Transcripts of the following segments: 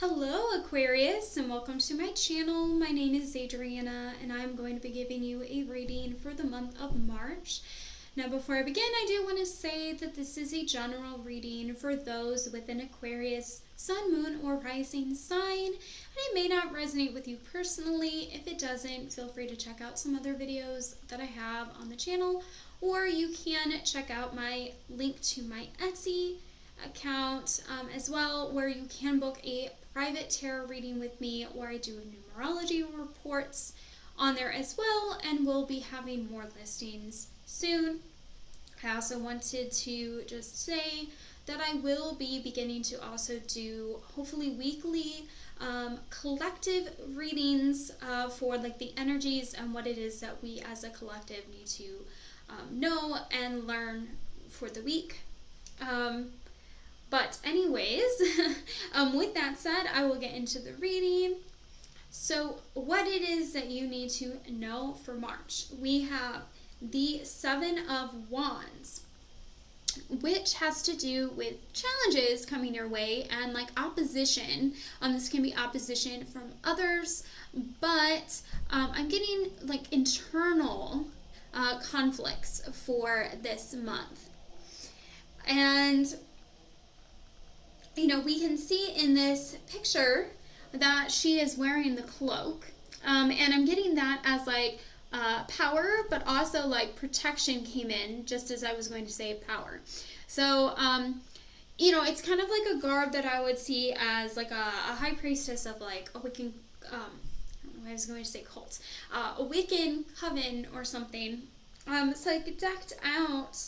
Hello Aquarius, and welcome to my channel. My name is Adriana and I'm going to be giving you a reading for the month of March. Now before I begin, I do want to say that this is a general reading for those with an Aquarius sun, moon, or rising sign, and it may not resonate with you personally. If it doesn't, feel free to check out some other videos that I have on the channel, or you can check out my link to my Etsy account as well, where you can book a private tarot reading with me, where I do numerology reports on there as well, and we'll be having more listings soon. I also wanted to just say that I will be beginning to also do hopefully weekly collective readings for like the energies and what it is that we as a collective need to know and learn for the week. But anyways, with that said, I will get into the reading. So what it is that you need to know for March. We have the Seven of Wands, which has to do with challenges coming your way and like opposition. This can be opposition from others, but I'm getting like internal conflicts for this month. And we can see in this picture that she is wearing the cloak. And I'm getting that as like power, but also like protection came in just as I was going to say power. So, it's kind of like a garb that I would see as like a high priestess of like a Wiccan, I don't know, I was going to say cult, a Wiccan coven or something. So like decked out.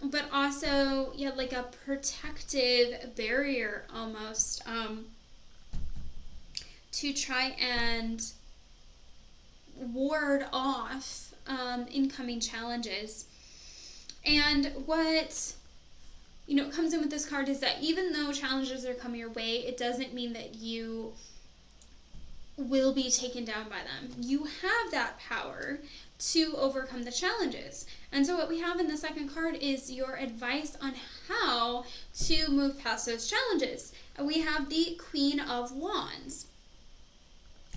But also, like a protective barrier almost, to try and ward off, incoming challenges. And what, comes in with this card is that even though challenges are coming your way, it doesn't mean that you will be taken down by them. You have that power to overcome the challenges. And so what we have in the second card is your advice on how to move past those challenges. We have the Queen of Wands,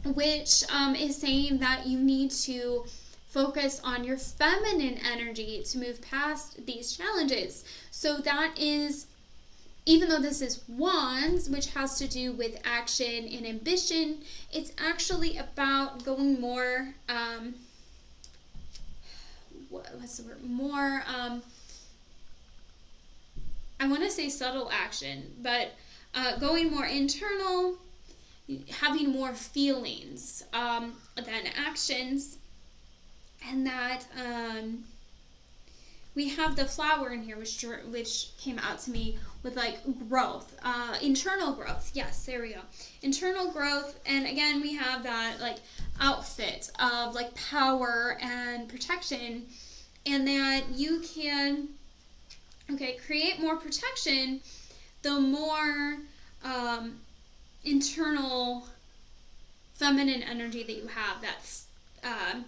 which is saying that you need to focus on your feminine energy to move past these challenges. So that is, even though this is Wands, which has to do with action and ambition, it's actually about going more, what's the word? More, I want to say subtle action, but going more internal, having more feelings than actions, and that we have the flower in here, which came out to me with like growth, internal growth. Yes, there we go. Internal growth, and again we have that like outfit of like power and protection, and that you can create more protection the more internal feminine energy that you have, that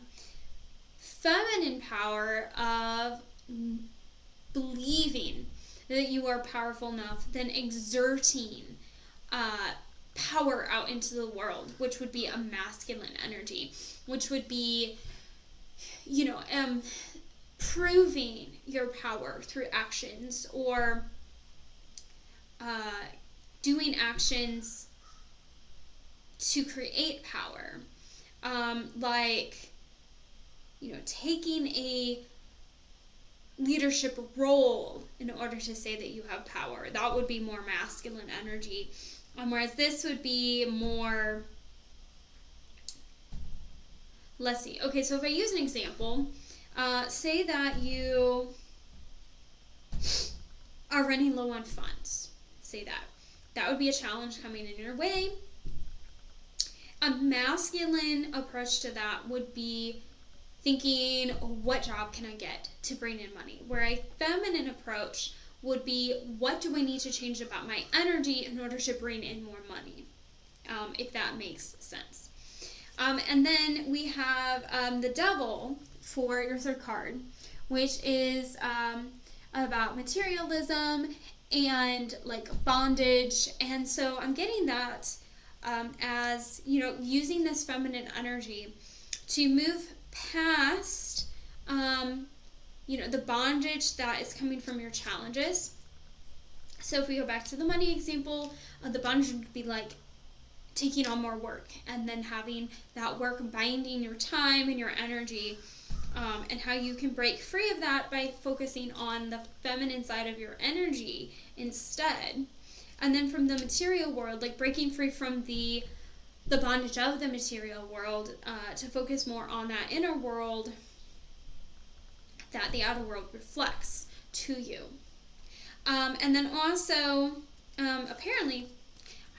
feminine power of believing that you are powerful enough, then exerting power out into the world, which would be a masculine energy, which would be, proving your power through actions, or doing actions to create power, like taking a leadership role in order to say that you have power. That would be more masculine energy, whereas this would be more, let's see. Okay, so if I use an example, say that you are running low on funds. Say that would be a challenge coming in your way. A masculine approach to that would be thinking, what job can I get to bring in money? Where a feminine approach would be, what do I need to change about my energy in order to bring in more money? If that makes sense. And then we have the Devil for your third card, which is about materialism and like bondage. And so I'm getting that as, using this feminine energy to move past, the bondage that is coming from your challenges. So if we go back to the money example, the bondage would be like taking on more work and then having that work binding your time and your energy, and how you can break free of that by focusing on the feminine side of your energy instead. And then from the material world, like breaking free from the bondage of the material world, to focus more on that inner world that the outer world reflects to you. And then also, apparently,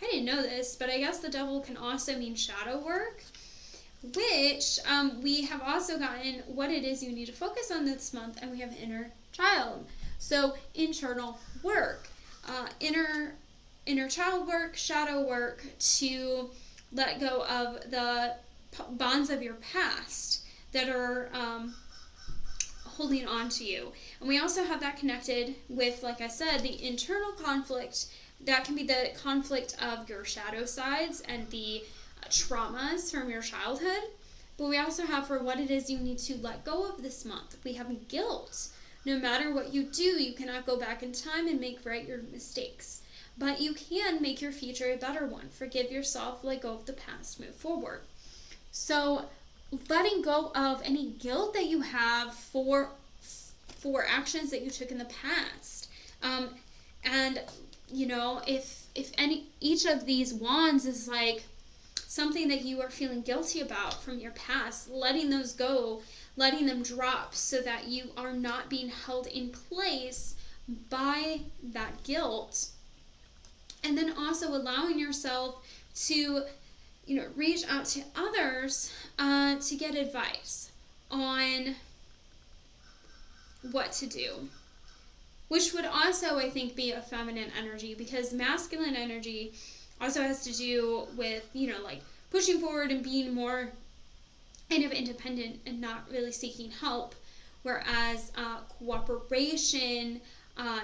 I didn't know this, but I guess the devil can also mean shadow work, which we have also gotten what it is you need to focus on this month, and we have inner child. So internal work, inner child work, shadow work, to let go of the bonds of your past that are holding on to you. And we also have that connected with, like I said, the internal conflict. That can be the conflict of your shadow sides and the traumas from your childhood. But we also have for what it is you need to let go of this month. We have guilt. No matter what you do, you cannot go back in time and make right your mistakes. But you can make your future a better one. Forgive yourself, let go of the past, move forward. So letting go of any guilt that you have for actions that you took in the past. And if each of these wands is like something that you are feeling guilty about from your past, letting those go, letting them drop so that you are not being held in place by that guilt. And then also allowing yourself to, reach out to others to get advice on what to do. Which would also, I think, be a feminine energy, because masculine energy also has to do with, like pushing forward and being more kind of independent and not really seeking help. Whereas cooperation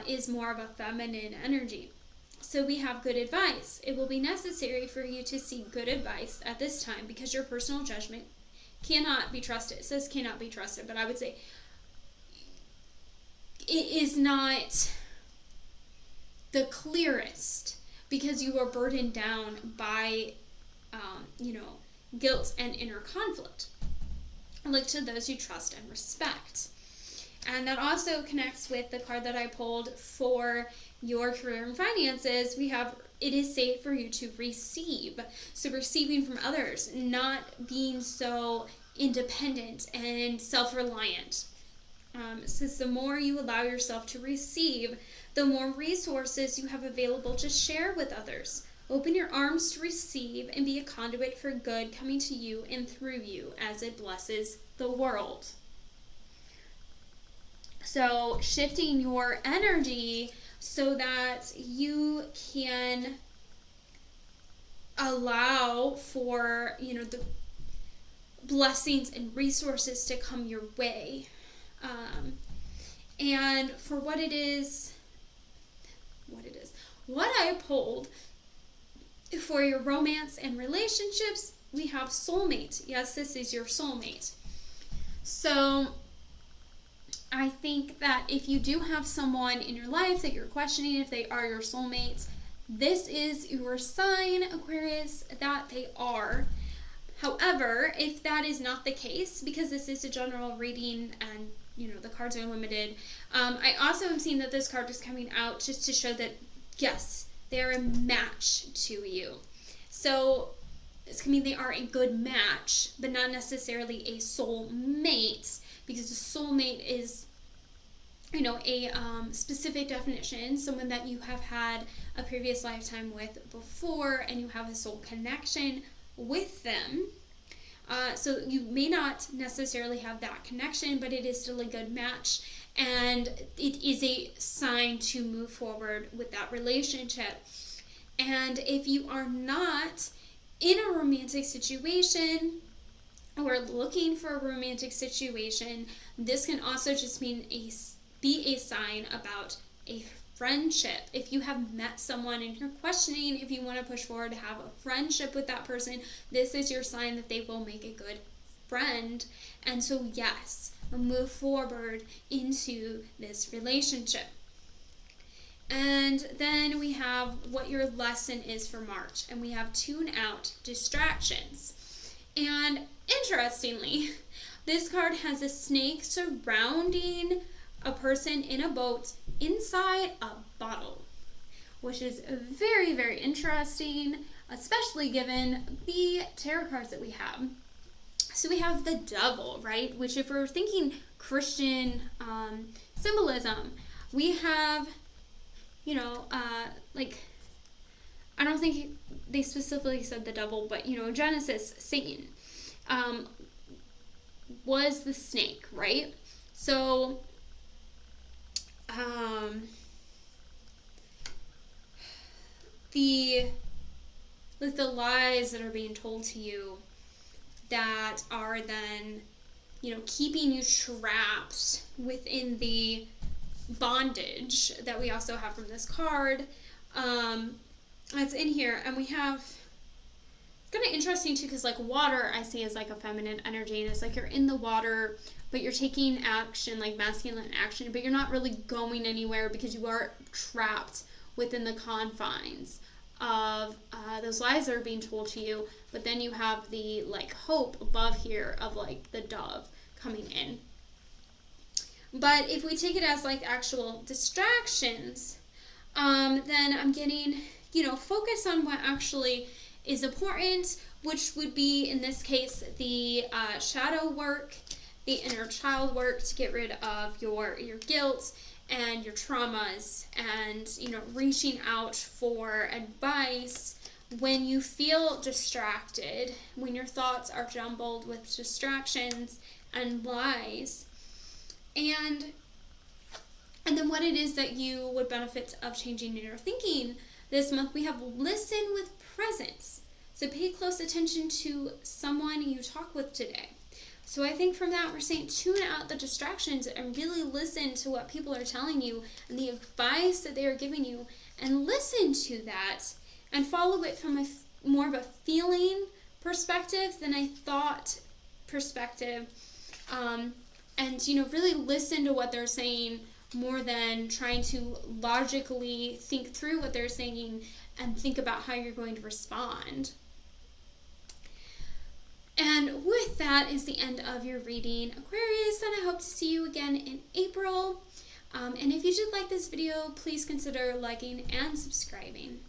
is more of a feminine energy. So we have good advice. It will be necessary for you to seek good advice at this time, because your personal judgment cannot be trusted. It says cannot be trusted, but I would say it is not the clearest, because you are burdened down by, guilt and inner conflict. Look to those you trust and respect. And that also connects with the card that I pulled for your career and finances. We have, it is safe for you to receive. So receiving from others, not being so independent and self-reliant. Since the more you allow yourself to receive, the more resources you have available to share with others. Open your arms to receive and be a conduit for good coming to you and through you as it blesses the world. So shifting your energy so that you can allow for, the blessings and resources to come your way. And for what I pulled for your romance and relationships, we have soulmate. Yes, this is your soulmate. So I think that if you do have someone in your life that you're questioning if they are your soulmates, this is your sign, Aquarius, that they are. However, if that is not the case, because this is a general reading and the cards are limited, I also am seeing that this card is coming out just to show that, yes, they are a match to you. So this can mean they are a good match, but not necessarily a soulmate, because a soulmate is, a specific definition, someone that you have had a previous lifetime with before, and you have a soul connection with them. So you may not necessarily have that connection, but it is still a good match, and it is a sign to move forward with that relationship. And if you are not in a romantic situation or looking for a romantic situation, this can also just mean be a sign about a friendship. If you have met someone and you're questioning if you want to push forward to have a friendship with that person, this is your sign that they will make a good friend. And so yes, move forward into this relationship. And then we have what your lesson is for March. And we have tune out distractions. And interestingly, this card has a snake surrounding a person in a boat inside a bottle, which is very, very interesting, especially given the tarot cards that we have. So we have the devil, right? Which, if we're thinking Christian symbolism, we have, like, I don't think they specifically said the devil, but, Genesis, Satan, was the snake, right? So, the lies that are being told to you that are then, keeping you trapped within the bondage that we also have from this card, that's in here. And we have, it's kind of interesting too, because like water I see as like a feminine energy, and it's like you're in the water but you're taking action, like masculine action, but you're not really going anywhere because you are trapped within the confines of those lies that are being told to you. But then you have the like hope above here of like the dove coming in. But if we take it as like actual distractions, then I'm getting, focus on what actually is important, which would be in this case the shadow work, the inner child work to get rid of your guilt and your traumas, and reaching out for advice when you feel distracted, when your thoughts are jumbled with distractions and lies, and then what it is that you would benefit of changing in your thinking. This month we have listen with presence. So pay close attention to someone you talk with today. So I think from that we're saying tune out the distractions and really listen to what people are telling you and the advice that they are giving you, and listen to that and follow it from more of a feeling perspective than a thought perspective. And really listen to what they're saying more than trying to logically think through what they're saying and think about how you're going to respond. And with that is the end of your reading, Aquarius, and I hope to see you again in April. And if you did like this video, please consider liking and subscribing.